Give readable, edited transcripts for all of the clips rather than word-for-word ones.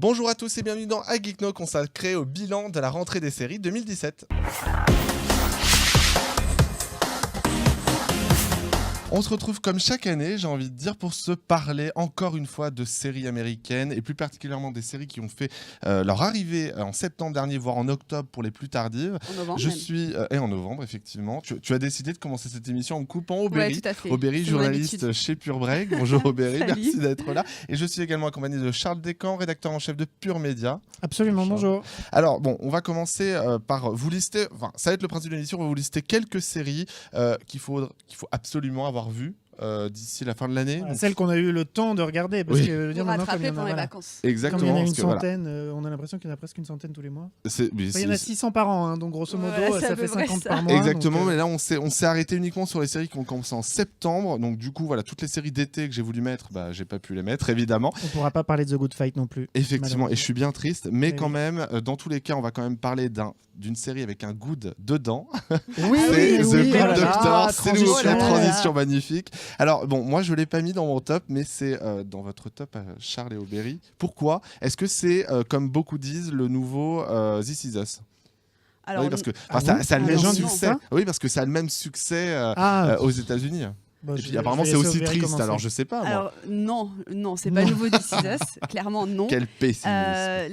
Bonjour à tous et bienvenue dans A Geekno consacré au bilan de la rentrée des séries 2017. On se retrouve comme chaque année, j'ai envie de dire, pour se parler encore une fois de séries américaines et plus particulièrement des séries qui ont fait leur arrivée en septembre dernier, voire en octobre pour les plus tardives. En novembre. Et en novembre, effectivement. Tu as décidé de commencer cette émission en me coupant Aubéry. Ouais, tout à fait. Aubéry, journaliste chez Pure Break. Bonjour Aubéry, Salut. merci d'être là. Et je suis également accompagné de Charles Descamps, rédacteur en chef de Pure Média. Absolument, bonjour. Alors bon, on va commencer par vous lister, enfin ça va être le principe de l'émission, on va vous lister quelques séries qu'il faut absolument avoir vues d'ici la fin de l'année. Voilà, celles qu'on a eu le temps de regarder, parce Oui. que Pour maintenant, comme il y rattraper en a, pendant les voilà, vacances. Exactement. comme il y en a une parce que, voilà, centaine, on a l'impression qu'il y en a presque une centaine tous les mois. c'est- mais Enfin, il y en a c'est- 600 par an, hein, donc grosso modo, Ouais, c'est à ça peu fait près 50 ça. par mois. Exactement, donc, mais là on s'est arrêté uniquement sur les séries qui ont commencé en septembre. Donc du coup, voilà, toutes les séries d'été que j'ai voulu mettre, j'ai pas pu les mettre évidemment. on pourra pas parler de The Good Fight non plus. Effectivement, et je suis bien triste, mais Mais quand oui. même, dans tous les cas, on va quand même parler d'une série avec un good dedans. Oui, C'est The oui, Good oh là là, Doctor, s'il vous plaît, transition. transition magnifique. Alors bon, moi je l'ai pas mis dans mon top, mais c'est dans votre top, Charles et Aubéry. Pourquoi ? Est-ce que c'est, comme beaucoup disent, le nouveau This Is Us ? Alors, Oui, parce que Ah ça, bon ça a le Ah même non, succès. non. Oui, parce que ça a le même succès Ah, aux États-Unis. bah, Et je- puis apparemment je c'est vais aussi laisser Aubéry triste. commencer. Alors je sais pas. Moi. alors, non, c'est pas Non. nouveau This Is Us, clairement non. Quel pessimisme.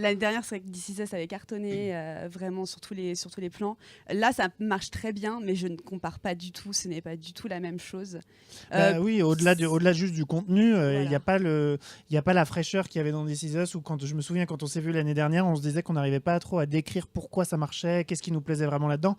L'année dernière, c'est vrai que This Is Us avait cartonné vraiment sur tous les plans. Là, ça marche très bien, mais je ne compare pas du tout. Ce n'est pas du tout la même chose. Bah oui, au-delà juste du contenu, il Voilà. n'y a pas la fraîcheur qu'il y avait dans This Is Us, ou quand je me souviens quand on s'est vu l'année dernière, on se disait qu'on n'arrivait pas trop à décrire pourquoi ça marchait, qu'est-ce qui nous plaisait vraiment là-dedans.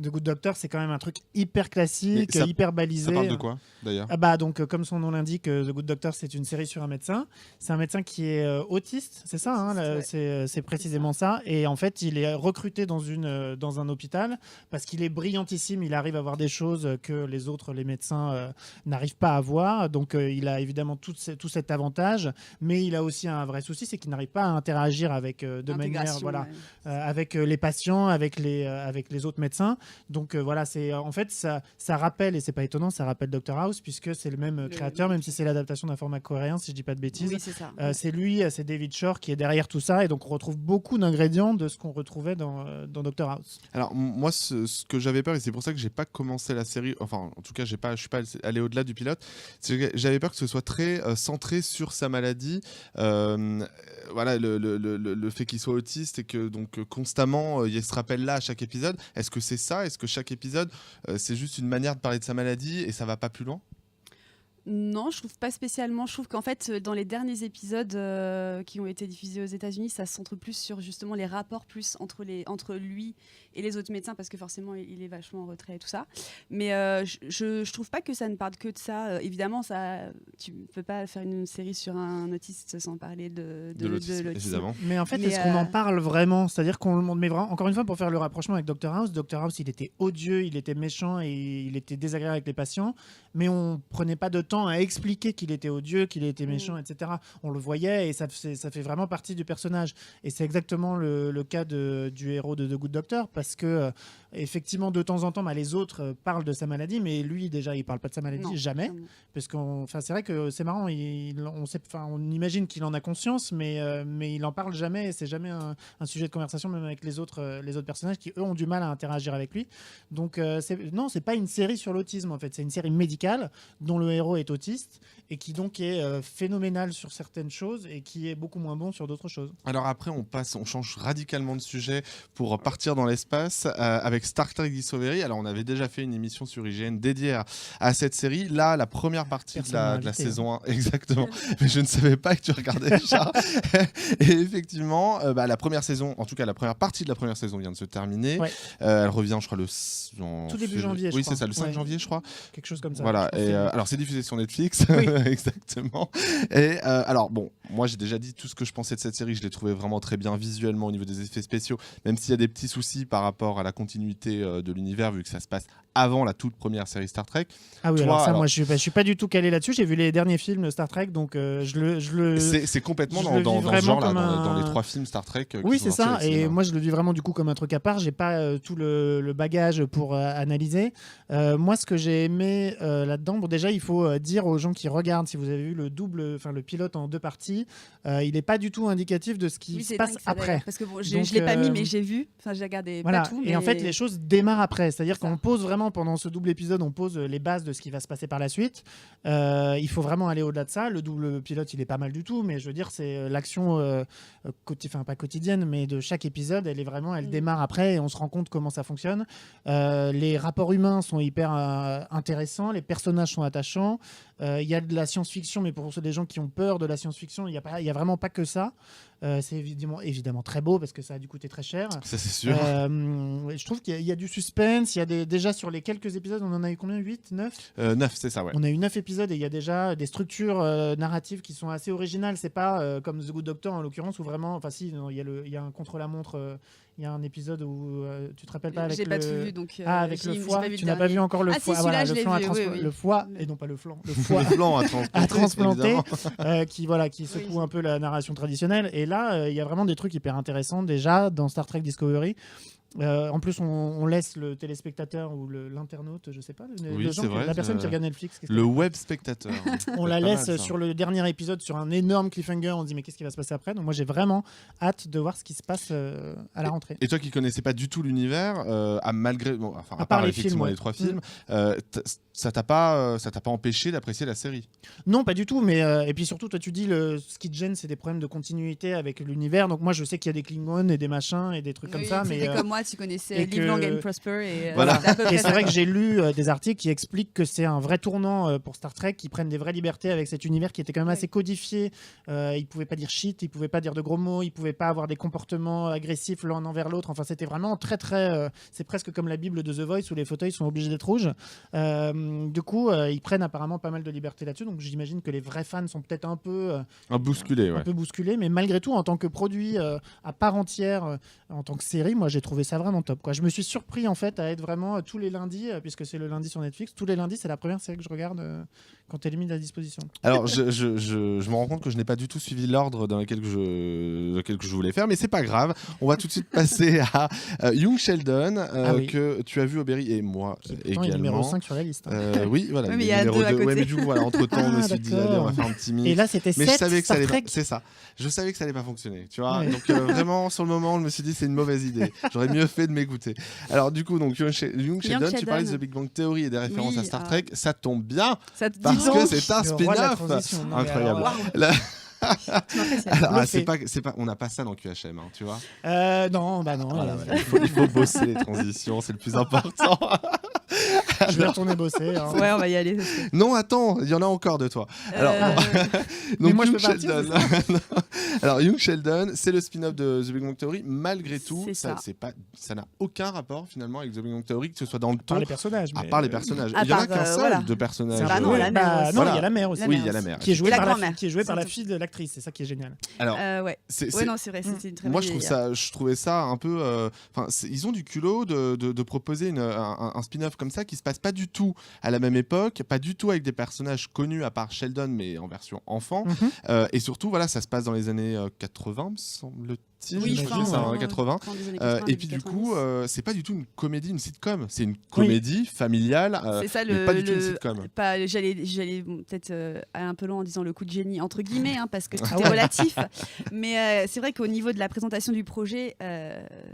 The Good Doctor, c'est quand même un truc hyper classique, Mais ça- hyper balisé. Ça parle de quoi d'ailleurs ? Ah bah donc comme son nom l'indique, The Good Doctor, c'est une série sur un médecin. C'est un médecin qui est autiste, c'est ça, hein, là, Autiste, c'est précisément ça. Et en fait, il est recruté dans un hôpital parce qu'il est brillantissime. Il arrive à voir des choses que les médecins n'arrivent pas à voir. Donc il a évidemment tout cet avantage, mais il a aussi un vrai souci, c'est qu'il n'arrive pas à interagir avec de manière Intégration, ouais. avec les patients, avec les autres médecins. Donc voilà, c'est en fait ça rappelle, et c'est pas étonnant, ça rappelle Dr House puisque c'est le même créateur, même si c'est l'adaptation d'un format coréen, si je dis pas de bêtises. Oui, c'est ça. C'est lui, c'est David Shore qui est derrière tout ça, et donc on retrouve beaucoup d'ingrédients de ce qu'on retrouvait dans Dr House. Alors moi, ce que j'avais peur, et c'est pour ça que j'ai pas commencé la série, enfin en tout cas je suis pas allé au-delà du pilote, c'est que j'avais peur que ce soit très centré sur sa maladie, voilà, le fait qu'il soit autiste et que donc constamment il se rappelle là à chaque épisode. Est-ce que c'est ça ? Est-ce que chaque épisode c'est juste une manière de parler de sa maladie et ça va pas plus loin ? Non, je trouve pas spécialement. Je trouve qu'en fait, dans les derniers épisodes qui ont été diffusés aux États-Unis, ça se centre plus sur justement les rapports plus entre lui et les autres médecins, parce que forcément, il est vachement en retrait et tout ça. Mais je trouve pas que ça ne parle que de ça. Évidemment, tu peux pas faire une série sur un autiste sans parler de l'autisme, évidemment. Mais en fait, Mais, est-ce qu'on en parle vraiment ? C'est-à-dire qu'on le montre, mais vraiment, encore une fois, pour faire le rapprochement avec Dr House, il était odieux, il était méchant et il était désagréable avec les patients, mais on prenait pas de temps à expliquer qu'il était odieux, qu'il était méchant, etc. On le voyait et ça fait vraiment partie du personnage. Et c'est exactement le cas du héros de The Good Doctor, parce que effectivement, de temps en temps, les autres parlent de sa maladie, mais lui, déjà, il parle pas de sa maladie, Non, jamais. clairement. Parce c'est vrai que c'est marrant, on imagine qu'il en a conscience, mais il en parle jamais, et c'est jamais un sujet de conversation, même avec les autres personnages qui, eux, ont du mal à interagir avec lui. Donc, c'est pas une série sur l'autisme, en fait, c'est une série médicale dont le héros est autiste et qui donc est phénoménal sur certaines choses et qui est beaucoup moins bon sur d'autres choses. Alors après, on change radicalement de sujet pour partir dans l'espace avec Star Trek Discovery. Alors on avait déjà fait une émission sur IGN dédiée à cette série. Là, la première partie de la Invité, saison 1, exactement. Mais je ne savais pas que tu regardais ça. Et effectivement, la première saison, en tout cas la première partie de la première saison vient de se terminer. Ouais. Elle revient, je crois, Tout début janvier, je Oui, crois. c'est ça, le 5 Ouais. janvier, je crois. Quelque chose comme ça. Voilà. Je pense Et que alors c'est diffusé sur Netflix. Oui. Exactement. Et alors bon, moi j'ai déjà dit tout ce que je pensais de cette série. Je l'ai trouvé vraiment très bien visuellement au niveau des effets spéciaux, même s'il y a des petits soucis par rapport à la continuité de l'univers, vu que ça se passe avant la toute première série Star Trek. Ah oui, Toi, moi je suis pas du tout calé là-dessus. J'ai vu les derniers films Star Trek, donc C'est complètement je dans, le vis dans ce vraiment genre-là, comme dans les un- 3 films Star Trek. Qui oui, sont c'est sortis ça. au Et cinéma. moi, je le vis vraiment du coup comme un truc à part. J'ai pas tout le bagage pour analyser. Moi, ce que j'ai aimé là-dedans, bon, déjà, il faut dire aux gens qui regardent, si vous avez vu le pilote en 2 parties, réussi. Il n'est pas du tout indicatif de ce qui se passe dingue, ça, après. d'ailleurs, parce que bon, je Donc, l'ai pas mis, mais j'ai vu. Enfin, j'ai regardé voilà. pas tout. Et en fait, les choses démarrent après. C'est-à-dire Ça. qu'on pose vraiment, pendant ce double épisode, on pose les bases de ce qui va se passer par la suite. Il faut vraiment aller au-delà de ça. Le double pilote, il est pas mal du tout, mais je veux dire, c'est l'action, pas quotidienne, mais de chaque épisode, elle démarre après et on se rend compte comment ça fonctionne. Les rapports humains sont hyper intéressants, les personnages sont attachants. Il y a de la science-fiction, mais pour des gens qui ont peur de la science-fiction, il y a vraiment pas que ça. C'est évidemment très beau parce que ça a dû coûter très cher. Ça, c'est sûr. Je trouve qu'il y a du suspense. Il y a déjà sur les quelques épisodes, on en a eu combien, 8, 9 9, c'est ça, ouais. On a eu 9 épisodes et il y a déjà des structures narratives qui sont assez originales. C'est pas comme The Good Doctor en l'occurrence où vraiment, enfin si, il y a un contre-la-montre. Il y a un épisode où tu te rappelles pas avec j'ai pas tout vu, donc avec le foie. pas vu Tu n'as pas vu encore le foie. Si, Voilà, celui-là, le flanc je l'ai vu, oui. le foie et non pas le flanc. Le foie Le blanc à transplanter, évidemment. qui secoue un peu la narration traditionnelle. Et là, il y a vraiment des trucs hyper intéressants déjà dans Star Trek Discovery. En plus, on laisse le téléspectateur ou l'internaute, je sais pas, Oui, c'est vrai, la personne qui regarde Netflix. Le web spectateur. On la pas laisse mal, ça. sur le dernier épisode sur un énorme cliffhanger. On se dit mais qu'est-ce qui va se passer après? Donc moi j'ai vraiment hâte de voir ce qui se passe à la rentrée. Et toi qui connaissais pas du tout l'univers, à part les effectivement films, les 3 films, ça t'a pas empêché d'apprécier la série? Non, pas du tout. Mais et puis surtout, toi tu dis ce qui te gêne, c'est des problèmes de continuité avec l'univers. Donc moi je sais qu'il y a des Klingons et des machins et des trucs comme ça, mais comme moi, tu connaissais et Live que- Long and Prosper et Voilà. c'était à peu près Et c'est ça. vrai que j'ai lu des articles qui expliquent que c'est un vrai tournant pour Star Trek, qui prennent des vraies libertés avec cet univers qui était quand même assez codifié. Ils pouvaient pas dire shit, ils pouvaient pas dire de gros mots, ils pouvaient pas avoir des comportements agressifs l'un envers l'autre. Enfin, c'était vraiment très très. C'est presque comme la Bible de The Voice où les fauteuils sont obligés d'être rouges. Du coup, ils prennent apparemment pas mal de liberté là-dessus. Donc j'imagine que les vrais fans sont peut-être un peu Bousculé, ouais. un peu bousculé, mais malgré tout, en tant que produit à part entière, en tant que série, moi j'ai trouvé ça vraiment top, quoi. Je me suis surpris en fait à être vraiment tous les lundis, puisque c'est le lundi sur Netflix, tous les lundis, c'est la première série que je regarde quand elle est mise à disposition. Alors, je me rends compte que je n'ai pas du tout suivi l'ordre dans lequel je voulais faire, mais c'est pas grave. On va tout de suite passer à Young Sheldon, oui. que tu as vu, Aubery, et moi Qui pourtant est également. numéro 5 sur la liste. Oui, voilà. Oui, mais est il y a numéro 2 à 2. Ouais, côté. mais du coup, voilà, entre-temps, on me suis dit, d'accord. allez, on va faire un petit mix. Et là, c'était Mais je 7 savais que ça Star allait Trek. pas... C'est ça. Je savais que ça allait pas fonctionner, tu vois. Ouais. Donc vraiment sur le moment, je me suis dit c'est une mauvaise idée. J'aurais mieux fait de m'écouter. Alors du coup, donc Young Sheldon, tu parlais de The Big Bang Theory et des références Oui, à Star Trek, ça tombe bien Ça te dit parce donc. que c'est un Le roi de la spin-off transition. Non, mais incroyable. alors, Là- Tu m'impressionnes. alors, Bluffé. c'est pas, on n'a pas ça dans QHM, hein, tu vois. Non, bah non. Voilà, voilà. Il faut bosser les transitions, c'est le plus important. Je vais retourner bosser. Hein. Ouais, on va y aller. Non, attends, il y en a encore de toi. Alors, Mais moi, je Young peux partir, Sheldon. Alors, Young Sheldon, c'est le spin-off de The Big Bang Theory. Malgré tout, C'est ça. ça n'a aucun rapport finalement avec The Big Bang Theory, que ce soit dans le Par ton, les personnages. à mais, part les personnages. à Il y en a part, qu'un seul voilà. de personnages. c'est un Bah peu- non, la mère aussi. non, Voilà. il y a la mère aussi. La Oui, mère il y a la aussi. mère. Qui est jouée Et la par grand-mère. qui est jouée par la Surtout. fille de l'actrice, c'est ça qui est génial. Alors, Ouais. c'est- Ouais, non, c'est vrai, c'était une très moi, bonne je trouvais ça un peu. Enfin, ils ont du culot de proposer un spin-off comme ça qui se passe pas du tout à la même époque, pas du tout avec des personnages connus à part Sheldon, mais en version enfant. Et surtout, voilà, ça se passe dans les années 80, me semble-t-il. Oui, je fin, crois, ça, ouais. 80. Et puis du coup, c'est pas du tout une comédie, une sitcom. C'est une comédie familiale, c'est ça mais pas du tout une sitcom. J'allais peut-être aller un peu loin en disant le coup de génie entre guillemets parce que tout Ah est ouais. relatif, mais c'est vrai qu'au niveau de la présentation du projet,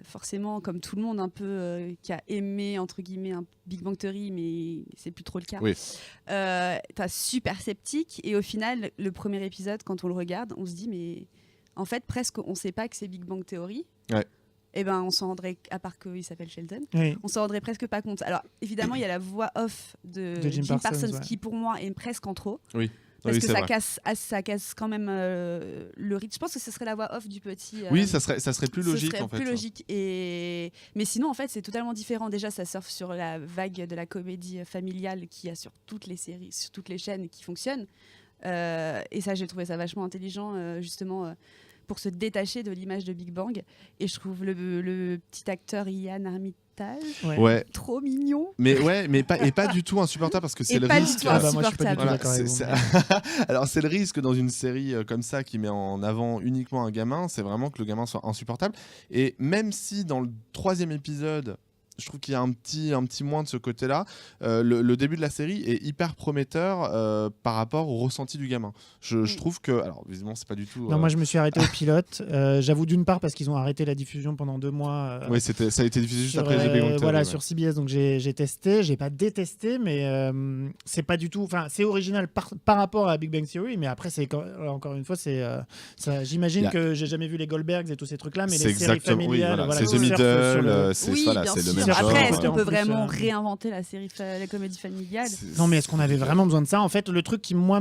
forcément comme tout le monde un peu qui a aimé entre guillemets un Big Bang Theory, mais c'est plus trop le cas. Oui. T'as super sceptique et au final le premier épisode quand on le regarde, on se dit mais en fait presque on sait pas que c'est Big Bang Theory. Ouais. Et ben on s'en rendrait, à part qu'il s'appelle Sheldon, Oui. on s'en rendrait presque pas compte. Alors évidemment il y a la voix off de Jim Jim Parsons, Parsons ouais. qui pour moi est presque en trop. Oui. Parce Oui, que c'est ça vrai. casse quand même le rythme. Je pense que ce serait la voix off du petit. Oui, ça serait plus ce logique serait en fait. plus logique. Mais sinon, en fait, c'est totalement différent. Déjà, ça surfe sur la vague de la comédie familiale qu'il y a sur toutes les séries, sur toutes les chaînes qui fonctionnent. Et ça, j'ai trouvé ça vachement intelligent, justement, pour se détacher de l'image de Big Bang. Et je trouve le petit acteur Ian Armitage Ouais. trop mignon. Mais pas du tout insupportable parce que c'est Et le pas du risque. tout Ah bah moi je suis pas du tout Voilà, d'accord avec vous. Alors c'est le risque dans une série comme ça qui met en avant uniquement un gamin, c'est vraiment que le gamin soit insupportable. Et même si dans le 3e épisode, je trouve qu'il y a un petit moins de ce côté-là. Le début de la série est hyper prometteur par rapport au ressenti du gamin. Je trouve que, alors visiblement c'est pas du tout. Non, moi je me suis arrêté au pilote. J'avoue d'une part parce qu'ils ont arrêté la diffusion pendant 2 mois. Oui, ça a été diffusé juste sur, après The Big Bang Theory, voilà, ouais. sur CBS, donc j'ai testé, j'ai pas détesté, mais c'est pas du tout. Enfin, c'est original par rapport à Big Bang Theory, mais après c'est encore une fois c'est ça. J'imagine que j'ai jamais vu les Goldbergs et tous ces trucs-là, mais les séries familiales, c'est qui The surfent sur le- Middle, c'est Oui, voilà, bien c'est le sûr. même genre. Après, est-ce genre. qu'on peut En plus, vraiment réinventer la comédie familiale? Non, mais est-ce qu'on avait vraiment besoin de ça? En fait, le truc qui, moi,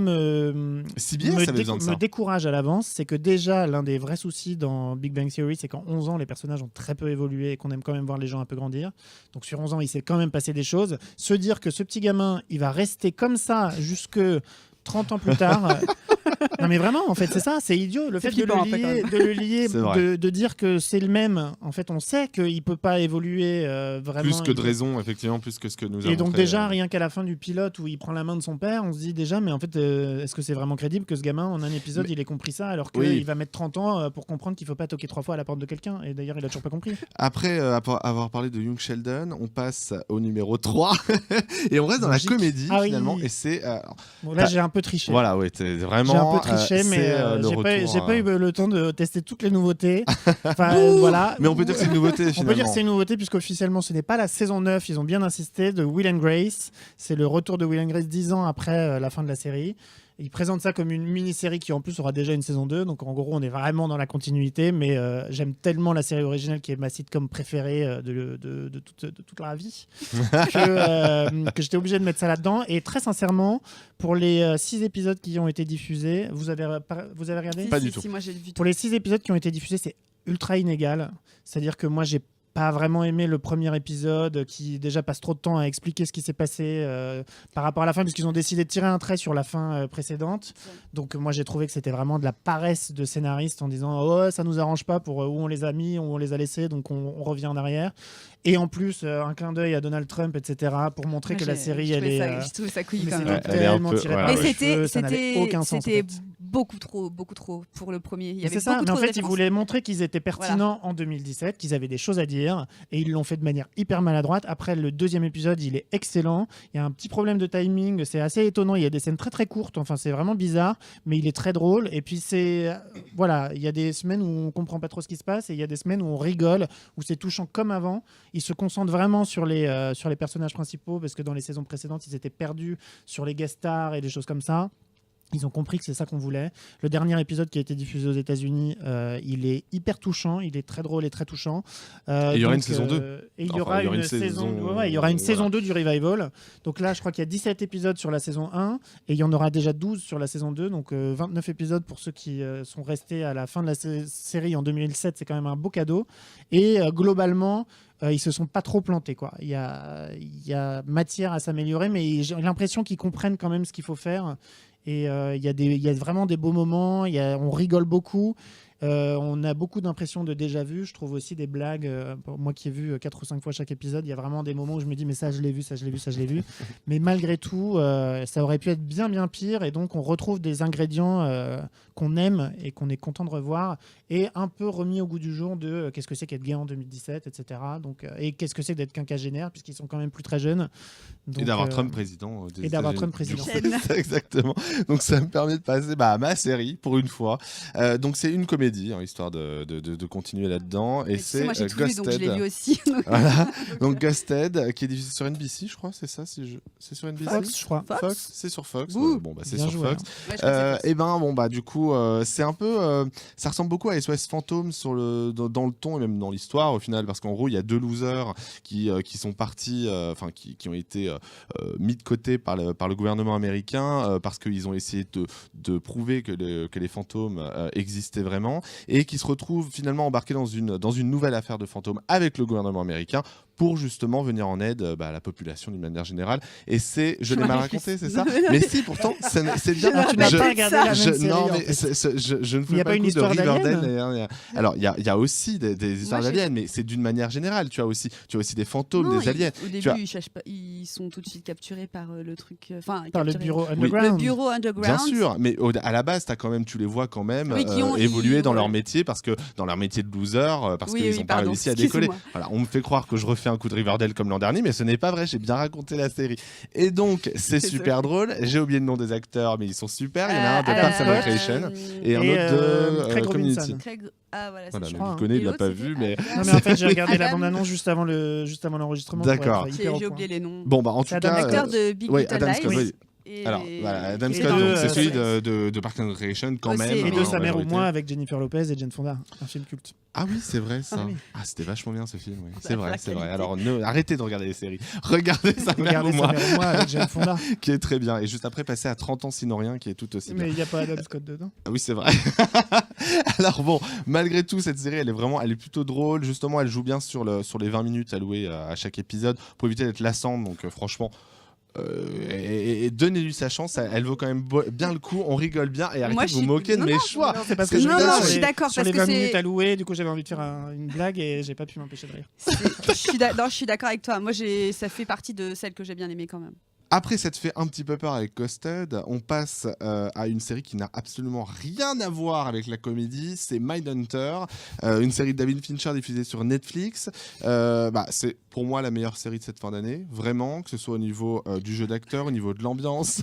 CBS avait besoin de ça. me décourage à l'avance, c'est que déjà, l'un des vrais soucis dans Big Bang Theory, c'est qu'en 11 ans, les personnages ont très peu évolué et qu'on aime quand même voir les gens un peu grandir. Donc sur 11 ans, il s'est quand même passé des choses. Se dire que ce petit gamin, il va rester comme ça jusque 30 ans plus tard. Non mais vraiment, en fait, c'est ça, c'est idiot. Le fait de flippant, un peu, quand le lier, C'est vrai. de dire que c'est le même. En fait, on sait qu'il peut pas évoluer vraiment. Plus que de raison, effectivement, plus que ce que nous avons Et donc montré, déjà, rien qu'à la fin du pilote où il prend la main de son père, on se dit déjà, mais en fait, est-ce que c'est vraiment crédible que ce gamin, en un épisode, il ait compris ça, alors qu'il Oui. va mettre 30 ans pour comprendre qu'il faut pas toquer 3 fois à la porte de quelqu'un. Et d'ailleurs, il a toujours pas compris. Après avoir parlé de Young Sheldon, on passe au numéro 3 et on reste dans Logique. la comédie Ah oui. finalement. Et c'est Bon, là, j'ai un peu triché. voilà, ouais, t'es vraiment. J'ai un peu triché, mais c'est, le j'ai pas eu retour, le temps de tester toutes les nouveautés. Enfin, voilà. Mais on peut dire que c'est une nouveauté On finalement. peut dire que c'est une nouveauté puisqu'officiellement ce n'est pas la saison 9, ils ont bien insisté, de Will and Grace. C'est le retour de Will and Grace 10 ans après la fin de la série. Ils présentent ça comme une mini-série qui en plus aura déjà une saison 2, donc en gros on est vraiment dans la continuité, mais j'aime tellement la série originale qui est ma sitcom préférée de toute la vie que j'étais obligé de mettre ça là-dedans. Et très sincèrement, pour les 6 épisodes qui ont été diffusés, vous avez regardé? Pas du tout. Moi, j'ai vu Pour les 6 épisodes qui ont été diffusés, c'est ultra inégal. C'est-à-dire que moi, j'ai pas vraiment aimé le premier épisode qui déjà passe trop de temps à expliquer ce qui s'est passé par rapport à la fin, puisqu'ils ont décidé de tirer un trait sur la fin précédente. Donc moi, j'ai trouvé que c'était vraiment de la paresse de scénariste en disant « Oh, ça nous arrange pas pour où on les a mis, où on les a laissés, donc on revient en arrière. » Et en plus, un clin d'œil à Donald Trump, etc., pour montrer que la série, elle est... Je trouvais ça couillu mais quand c'était même. elle est un tellement peu- tiré voilà, par Mais les cheveux, ça n'avait aucun sens. en c'était fait. beaucoup trop pour le premier. Il y avait C'est ça, beaucoup mais en trop de fait, ils références. voulaient montrer qu'ils étaient pertinents en 2017, qu'ils avaient des choses à dire, et ils l'ont fait de manière hyper maladroite. Après, le deuxième épisode, il est excellent. Il y a un petit problème de timing, c'est assez étonnant. Il y a des scènes très très courtes, enfin, c'est vraiment bizarre, mais il est très drôle. Et puis, voilà, il y a des semaines où on comprend pas trop ce qui se passe, et il y a des semaines où on rigole, où c'est touchant comme avant. Ils se concentrent vraiment sur les personnages principaux, parce que dans les saisons précédentes, ils étaient perdus sur les guest stars et des choses comme ça. Ils ont compris que c'est ça qu'on voulait. Le dernier épisode qui a été diffusé aux États-Unis, il est hyper touchant, il est très drôle et très touchant. Et il y aura une saison 2. Et il y Enfin, aura une saison, ouais, il y aura une saison 2 du revival. Donc là, je crois qu'il y a 17 épisodes sur la saison 1 et il y en aura déjà 12 sur la saison 2. Donc 29 épisodes pour ceux qui sont restés à la fin de la série en 2007, c'est quand même un beau cadeau. Et globalement, ils se sont pas trop plantés, quoi. Il y a matière à s'améliorer, mais j'ai l'impression qu'ils comprennent quand même ce qu'il faut faire. Et il y a vraiment des beaux moments, on rigole beaucoup. On a beaucoup d'impressions de déjà vu. Je trouve aussi des blagues. Moi qui ai vu 4 ou 5 fois chaque épisode, il y a vraiment des moments où je me dis mais ça je l'ai vu, ça je l'ai vu, ça je l'ai vu. Mais malgré tout, ça aurait pu être bien bien pire. Et donc on retrouve des ingrédients qu'on aime et qu'on est content de revoir. Et un peu remis au goût du jour de qu'est-ce que c'est qu'être gay en 2017, etc. Donc, et qu'est-ce que c'est d'être quinquagénaire puisqu'ils sont quand même plus très jeunes. Donc, Et d'avoir Trump président. Des et d'avoir États-Unis. Trump président. C'est ça, exactement. Donc ça me permet de passer à ma série pour une fois. Donc c'est une comédie, hein, histoire de continuer là-dedans. Et Mais tu sais, c'est moi j'ai tout vu, donc je l'ai vu aussi. Voilà. Donc Ghosted, qui est diffusé sur NBC, je crois, c'est ça c'est sur NBC Fox, je crois. Fox, c'est sur Fox. Ouh. Bon, bah, c'est Bien sur joué, Fox. Ouais, je crois que c'est Et ben bon bah du coup c'est un peu ça ressemble beaucoup à SOS Fantôme dans le ton et même dans l'histoire au final parce qu'en gros il y a 2 losers qui sont partis enfin qui ont été mis de côté par le gouvernement américain parce qu'ils ont essayé de prouver que les fantômes existaient vraiment et qui se retrouvent finalement embarqués dans une nouvelle affaire de fantômes avec le gouvernement américain pour justement venir en aide à la population d'une manière générale. Et je l'ai mal raconté, c'est ça? Mais si, pourtant, c'est bien. Tu n'as pas regardé la même série, non, en mais fait. je ne Il fais y a pas pas le une coup de histoire Riverdale. d'alien Alors, il y a aussi des histoires Moi, d'aliens, mais c'est d'une manière générale. Tu as aussi des fantômes, Non, des aliens. Au début, ils cherchent pas, ils sont tout de suite capturés par le truc. Par le capturés. bureau Oui. underground. Le bureau underground. Bien sûr, mais à la base, tu les vois quand même Oui, qui ont- évoluer ils- dans leur Ouais. métier, parce que dans leur métier de loser, parce Oui, qu'ils oui, n'ont pas pardon, réussi à décoller. excuse-moi. Voilà, on me fait croire que je refais un coup de Riverdale comme l'an dernier, mais ce n'est pas vrai, j'ai bien raconté la série. Et donc, c'est Désolée. super drôle. J'ai oublié le nom des acteurs, mais ils sont super. Il y en a un de Parks and Scott. Recreation et un Et, autre de Craig Community. Robinson. Ah voilà, Voilà, c'est donc crois, il hein. connaît, il Et l'a l'autre, pas c'était vu, mais... Non, mais en fait, j'ai regardé la Adam. bande-annonce juste avant l'enregistrement. D'accord. Pour être hyper au J'ai point. oublié les noms. Bon, bah en C'est tout Adam cas... L'acteur de Big ouais, Little Adam Lies. Scott, oui. Et- Alors, voilà, Adam et Scott, de, donc, c'est celui ouais. de Parks and Recreation quand Aussi, même. mais- Et de hein, Sa en mère ou majorité. moi avec Jennifer Lopez et Jane Fonda, un film culte. Ah oui, c'est vrai ça. Ah oui. Ah, c'était vachement bien ce film. Oui. Bah, C'est vrai, la c'est vrai. qualité. Alors arrêtez de regarder les séries. Regardez Sa mère Regardez ou Sa moi, mère ou moi avec Jane Fonda. qui est très bien. Et juste après, passer à 30 ans sinon rien, qui est tout aussi bien. Mais il n'y a pas Adam Scott dedans. Ah oui, c'est vrai. Alors bon, malgré tout, cette série, elle est plutôt drôle. Justement, elle joue bien sur les 20 minutes allouées à chaque épisode pour éviter d'être lassante. Donc franchement, et donnez-lui sa chance. Elle vaut quand même bien le coup. On rigole bien et arrêtez Moi, de je vous suis- moquer de non, mes non, choix. Non, c'est parce que que je je Non, regarde non, sur je suis les- d'accord, sur parce les que 20 c'est- minutes allouées. Du coup, j'avais envie de faire une blague et j'ai pas pu m'empêcher de rire. Je suis d'accord avec toi. Moi, ça fait partie de celles que j'ai bien aimées quand même. Après s'être fait un petit peu peur avec Costed, on passe à une série qui n'a absolument rien à voir avec la comédie. C'est Mindhunter, une série de David Fincher diffusée sur Netflix. C'est pour moi la meilleure série de cette fin d'année, vraiment, que ce soit au niveau du jeu d'acteur, au niveau de l'ambiance.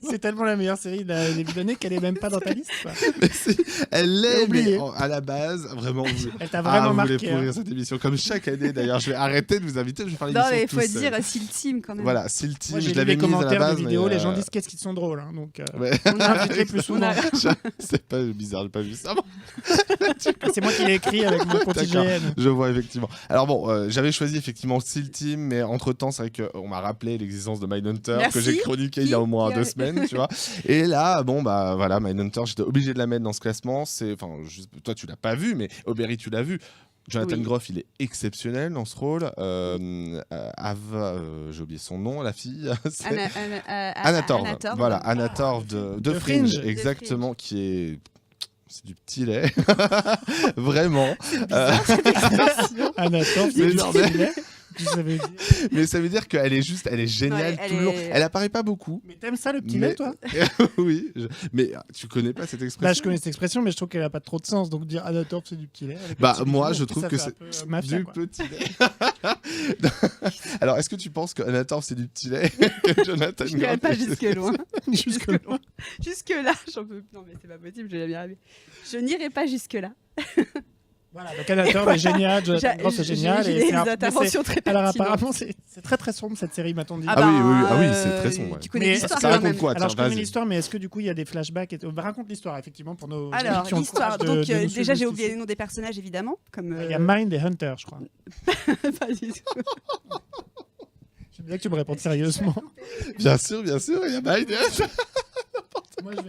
C'est tellement la meilleure série de la début d'année qu'elle est même pas dans ta liste. Quoi. Mais si, elle J'ai l'est, oublié. mais à la base, vraiment. Elle t'a vraiment vous voulez marqué. pourrir hein. cette émission comme chaque année. D'ailleurs, je vais arrêter de vous inviter. Je vais faire Non, l'émission mais il tout faut seul. dire Seal Team quand même. Voilà, Seal Team, Moi, j'ai je lu l'avais les mise à la commentaires base. de vidéos, mais, les gens disent qu'est-ce qu'ils sont drôles. Hein, donc, Ouais. On a- invitez plus souvent. C'est pas bizarre, j'ai pas vu ça. C'est moi qui l'ai écrit avec mon compte D'accord. IGN. Je vois effectivement. Alors bon, j'avais choisi effectivement Seal Team, mais entre temps, c'est vrai qu'on m'a rappelé l'existence de Mindhunter Merci. que j'ai chroniqué il y a au moins 2 semaines, tu vois. Et là, bon bah voilà, Mindhunter, j'étais obligé de la mettre dans ce classement. Toi, tu l'as pas vu, mais Aubery, tu l'as vu. Jonathan Oui. Groff, il est exceptionnel dans ce rôle. J'ai oublié son nom, la fille. C'est Anna Torv. Voilà, Anna Torv de Fringe, Fringe. exactement, qui est. C'est du petit lait. Vraiment. Anna Torv, Mais c'est non, du mais- stylé. Tu savais- Mais ça veut dire qu'elle est géniale Ouais, tout le long. elle est- Elle apparaît pas beaucoup. Mais t'aimes ça le petit Mais- lait, toi? Oui, mais tu connais pas cette expression? Bah, je connais cette expression, mais je trouve qu'elle a pas trop de sens. Donc dire Anna Torv, c'est du petit lait. avec Bah, le petit moi, bidon, je trouve ça que fait un c'est peu, mafia, du quoi. petit lait. Alors, est-ce que tu penses que Anna Torv, c'est du petit lait que Jonathan Je n'irai Groff, pas c'est- jusque loin. Jusque loin. Jusque là, j'en peux plus. Non, mais c'est pas possible, je l'ai bien rêvé. Je n'irai pas jusque là. Voilà, donc Anna Torv est génial, Jonathan Groff c'est génial. J'ai et c'est des un- mais interventions très c'est- Alors pertinentes. apparemment, c'est très très sombre cette série, m'a-t-on dit. Ah oui, c'est très sombre, ouais. Tu connais Mais l'histoire ça quand raconte même. quoi? Alors Tiens, je connais vas-y. l'histoire, mais est-ce que du coup il y a des flashbacks Raconte l'histoire effectivement pour nos Alors, amis qui ont le l'histoire. courage de Donc, nous déjà, suivre j'ai oublié jusqu'ici. les noms des personnages, évidemment. Comme, Il y a Mind et Hunter, je crois. pas du tout. J'aime bien que tu me répondes sérieusement. Bien sûr, il y a Biden. Moi, je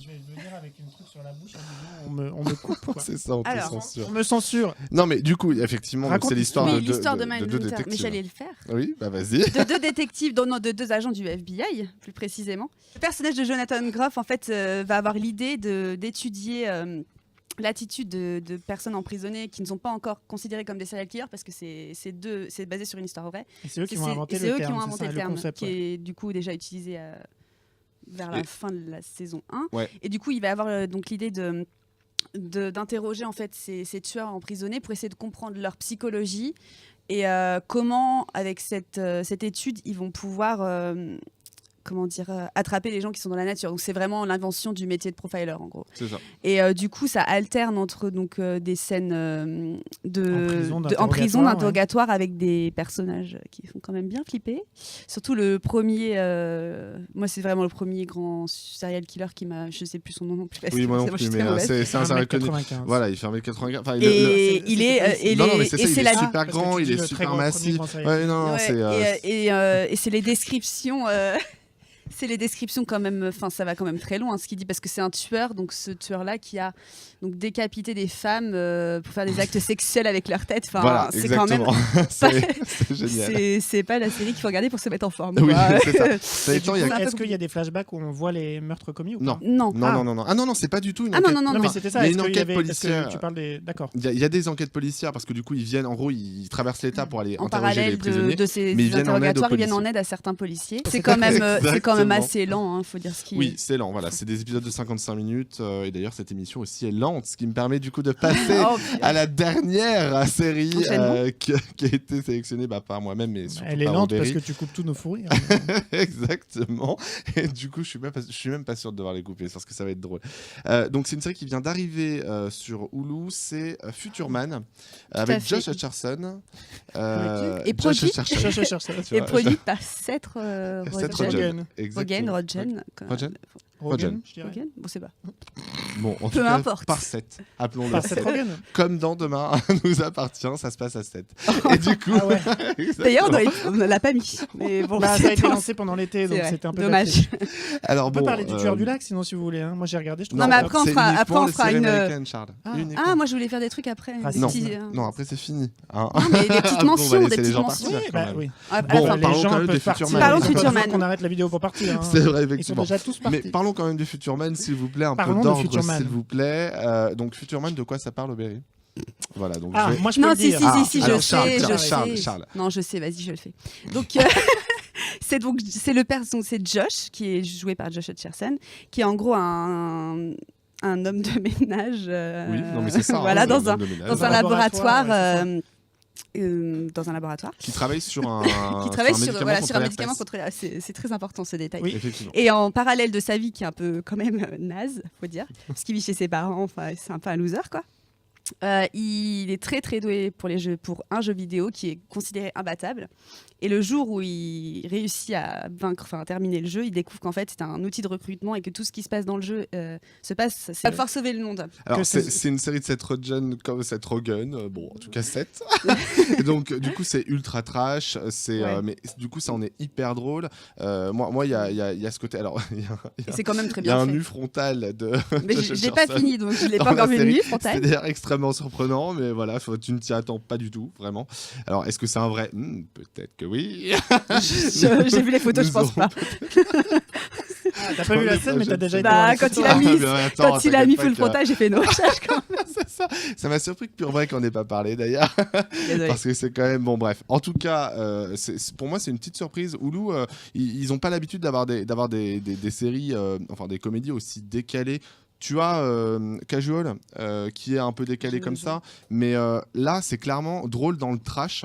vais venir avec une truc sur la bouche en disant on me coupe. Quoi. C'est ça, on te Alors, censure. On me censure. Non, mais du coup, effectivement, donc, Raconte c'est l'histoire Oui, de l'histoire de deux Mindhunter. Mais détectives. j'allais le faire. Oui, bah vas-y. De deux détectives, de deux agents du FBI, plus précisément. Le personnage de Jonathan Groff, en fait, va avoir l'idée d'étudier l'attitude de personnes emprisonnées qui ne sont pas encore considérées comme des serial killers, parce que c'est basé sur une histoire vraie. Et c'est eux qui Et vont inventer c'est le eux qui terme. ont c'est inventé ça, le terme, concept. qui Ouais. est du coup déjà utilisé vers la Et- fin de la saison 1. Ouais. Et du coup, il va avoir donc l'idée d'interroger en fait ces tueurs emprisonnés pour essayer de comprendre leur psychologie et comment, avec cette étude, ils vont pouvoir attraper les gens qui sont dans la nature. Donc c'est vraiment l'invention du métier de profiler en gros. C'est ça. Et du coup, ça alterne entre des scènes En prison, d'interrogatoire avec des personnages qui font quand même bien flipper. Surtout le premier, moi c'est vraiment le premier grand serial killer qui m'a, je sais plus son nom non plus. parce Oui, que moi non je plus, suis mais très mauvaise. c'est un serial killer. 95. Voilà, il fait 1m95. Enfin, Et le- il est, et Non, non, mais les- c'est et ça, il c'est est la super parce que grand, tu il dis est le très super grand- premier massif. grand serial Ouais, non, Ouais, c'est. et c'est les descriptions. C'est les descriptions quand même, enfin ça va quand même très loin ce qu'il dit, parce que c'est un tueur, donc ce tueur-là qui a donc décapité des femmes pour faire des actes sexuels avec leur tête. Enfin, Voilà, c'est quand même. exactement. C'est génial. C'est pas la série qu'il faut regarder pour se mettre en forme. Oui, quoi. c'est ça. Et Ça du étant, coup, il y a- un peu Est-ce qu'il y compliqué. a des flashbacks où on voit les meurtres commis ou Non. pas Non. Non, non, non, non. Ah non, non, c'est pas du tout une Ah non, enquête. non, non, Non, non. mais c'était ça. Il y a Est-ce une qu'il y enquête avait- parce que policière. tu parles des. D'accord. Il y a des enquêtes policières parce que du coup, ils viennent, en gros, ils traversent l'État pour aller En interroger les parallèle prisonniers. de ces mais ils viennent en aide aux interrogatoires, ils viennent en policiers. aide à certains policiers. C'est quand même Thomas, c'est lent, faut dire ce qui Oui, est. c'est lent, voilà. C'est des épisodes de 55 minutes. Et d'ailleurs, cette émission aussi est lente, ce qui me permet du coup de passer Oh, à la dernière série Enchaînement. qui a été sélectionnée par moi-même, mais surtout Elle est par lente parce Robéry. que tu coupes tous nos fourrures. Exactement. Et du coup, je suis même pas sûr de devoir les couper parce que ça va être drôle. Donc, c'est une série qui vient d'arriver sur Hulu. C'est Future Man avec fait. Josh Hutcherson. Et Josh produit. Hutcherson. Cherche, cherche ça. Tu Et vois, produit par Seth Seth Rogen. Rogen. Rogen. Rogen. Rogen. Rogen, je dirais. Rogen. Bon, c'est pas. Bon, en Peu tout cas, importe. par 7. Appelons-le Par Seth 7. Rogen. Comme dans Demain nous appartient, ça se passe à 7. Et du coup, Ah ouais. D'ailleurs, on ne l'a pas mis. Mais bon, Bah, ça a été dans- lancé pendant l'été, c'est donc vrai. c'était un peu Dommage. alors On peut bon, parler du tueur du lac, sinon, si vous voulez. Moi, j'ai regardé. Je trouve Non, ça mais top. après, on c'est fera- uniquement après, on les fera séries une- américaines, Charles. Ah. Uniquement. Ah, moi, je voulais faire des trucs après. Ah, des non, petits, non, après c'est fini. Hein. Non, mais des petites Ah bon, on va mentions, laisser des les petites gens mentions. partir, Oui, quand bah même. oui. À la Bon, fin. Les parlons gens quand même peuvent de partir. Future Man. Parlons de Ils ont Future pas besoin Man. qu'on arrête la vidéo pour partir. hein. C'est vrai, Ils sont effectivement. déjà tous Mais partis. parlons quand même de Future Man, s'il vous plaît, un Parlons peu de d'ordre, Future Man. s'il vous plaît. Donc Future Man, de quoi ça parle, Berry? Voilà, donc Ah, je vais... moi, je peux Non, le si, dire. si, Ah, si, je alors, Charles, sais, je Charles, sais. Charles. Non, je sais, vas-y, je le fais. Donc, c'est le personnage, c'est Josh, qui est joué par Josh Hutcherson, qui est en gros un homme de ménage. Oui, non, mais c'est ça. Voilà, hein, dans un homme de ménage. dans un laboratoire, laboratoire. ouais, Dans un laboratoire. Qui travaille sur un, Qui travaille sur un contre médicament l'herpès. contre la- c'est très important ce détail. Oui. Effectivement. Et en parallèle de sa vie qui est un peu quand même naze, faut dire, parce qu'il vit chez ses parents, enfin c'est un peu un loser quoi. Il est très très doué pour un jeu vidéo qui est considéré imbattable. Et le jour où il réussit à terminer le jeu, il découvre qu'en fait c'est un outil de recrutement et que tout ce qui se passe dans le jeu c'est à pouvoir sauver le monde. Alors, Que c'est une série de Seth Rogen comme Seth Rogen, bon, en tout cas 7. Et donc, du coup, c'est ultra trash, Ouais. mais du coup, ça en est hyper drôle. Moi, il y a ce côté. Alors, il y a- Et c'est quand même très il y a bien un fait. nu frontal de. Mais de je l'ai pas Hutcherson fini donc je l'ai dans pas encore la vu le série. nu C'est frontal. d'ailleurs extrêmement surprenant, mais voilà, tu ne t'y attends pas du tout, vraiment. Alors, est-ce que c'est un vrai? Peut-être que oui. J'ai vu les photos, je Nous pense aurons pas. Ah, t'as pas vu la scène, mais t'as déjà été. Bah, dans la quand il a photo. mis- Ah, mais attends, Quand il a t'inquiète mis pas full que- frontal, j'ai fait no recherche quand C'est ça. Ça m'a surpris que Pure Break en ait pas parlé d'ailleurs. même. Désolée. Parce que c'est quand même bon, bref. En tout cas, pour moi, c'est une petite surprise. Hulu, ils ont pas l'habitude d'avoir des séries, enfin des comédies aussi décalées. Tu as Casual, qui est un peu décalé Je comme vois. ça, mais là, c'est clairement drôle dans le trash.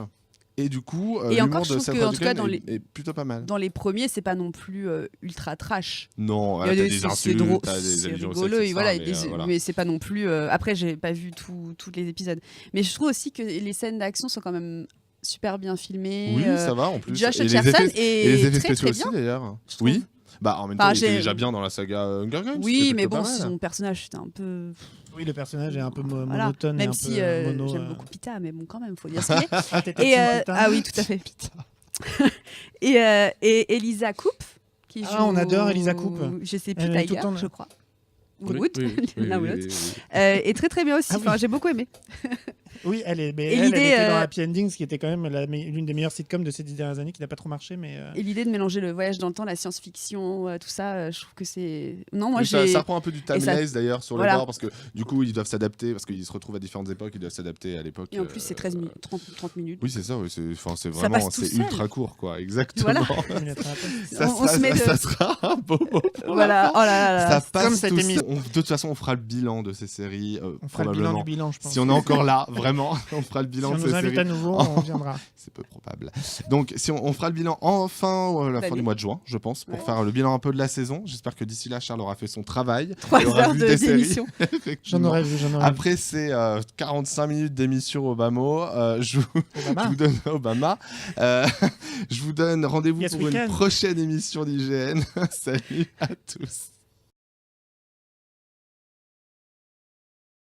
Et du coup, Et l'humour encore, je de trouve Seth que, en tout cas, Rogen dans est plutôt pas mal. Dans les premiers, c'est pas non plus ultra trash. Non, Il y a t'as des- des c'est insultes, drôle, t'as des c'est allusions au rigolo, sexe, et voilà, mais, voilà. mais c'est pas non plus. Après, j'ai pas vu tous les épisodes, mais je trouve aussi que les scènes d'action sont quand même super bien filmées. Oui, ça va en plus. Josh Et les Hutcherson effets- et les est effets très spéciaux très aussi bien. d'ailleurs. je trouve. Oui. Bah en même Enfin, temps, il était j'ai- déjà bien dans la saga Hunger Games. Oui, c'était mais plutôt bon, pas mal. son personnage c'était un peu. Oui, le personnage est un peu Voilà. monotone. et Même un si peu mono, j'aime beaucoup Pita, mais bon, quand même, faut dire ce qu'il est. Ah, t'étais Et, team Pita. ah oui, tout à fait. et Elisa Coupe. Qui Ah, joue- on adore Elisa Coupe. Je sais plus, Elle est tout le Tiger, temps là. je crois. Ou Oui, Wood, oui, oui, l'un ou oui, l'autre. oui, oui. Et très très bien aussi. Ah oui. Enfin, j'ai beaucoup aimé. Oui, elle est. Mais Et elle l'idée, était dans Happy Endings, qui était quand même l'une des meilleures sitcoms de ces 10 dernières années, qui n'a pas trop marché, mais. Et l'idée de mélanger le voyage dans le temps, la science-fiction, tout ça, je trouve que c'est. Non, moi Oui, ça j'ai. reprend un peu du et ça- timeless d'ailleurs sur Voilà. le bord parce que du coup ils doivent s'adapter parce qu'ils se retrouvent à différentes époques, ils doivent s'adapter à l'époque. Et en plus, c'est 13 minutes, 30 minutes. Oui, c'est ça, oui, c'est Ça vraiment passe tout c'est seul. ultra court quoi, exactement. Voilà. Ça, On se ça- met de- ça sera un beau mot pour la Voilà, fin. oh là là là. Ça comme passe cette tout émission. seul. De toute façon, on fera le bilan de ces séries On fera le bilan probablement. du bilan, je pense. Si on est encore là, vraiment, on fera le Si bilan on de nous ces invite séries. à nouveau, on viendra. C'est peu probable. Donc, si on fera le bilan enfin à la fin D'année. du mois de juin, je pense, pour Ouais. faire le bilan un peu de la saison. J'espère que d'ici là, Charles aura fait son travail. 3 Il aura heures vu des séries. d'émission. J'en Effectivement. aurais vu, j'en aurais vu. Après ces 45 minutes d'émission Obama, je Obama. vous donne Obama. Je vous donne rendez-vous Yes, pour we une can. prochaine émission d'IGN. Salut à tous.